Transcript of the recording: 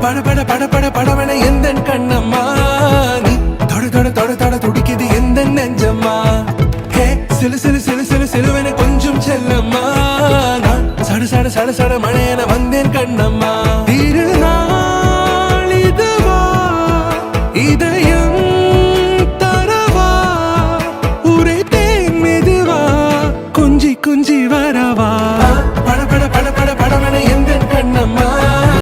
பட பட பட பட படவன எந்த கண்ணம்மா நீ தொட தொட தொட தொட துடிக்குது எந்த நெஞ்சம்மா ஹே சிலு சிலு சிலு சிலு சிலுவன கொஞ்சம் செல்லம்மா நான் சட சட சட சட மழையன வந்தேன் கண்ணம்மா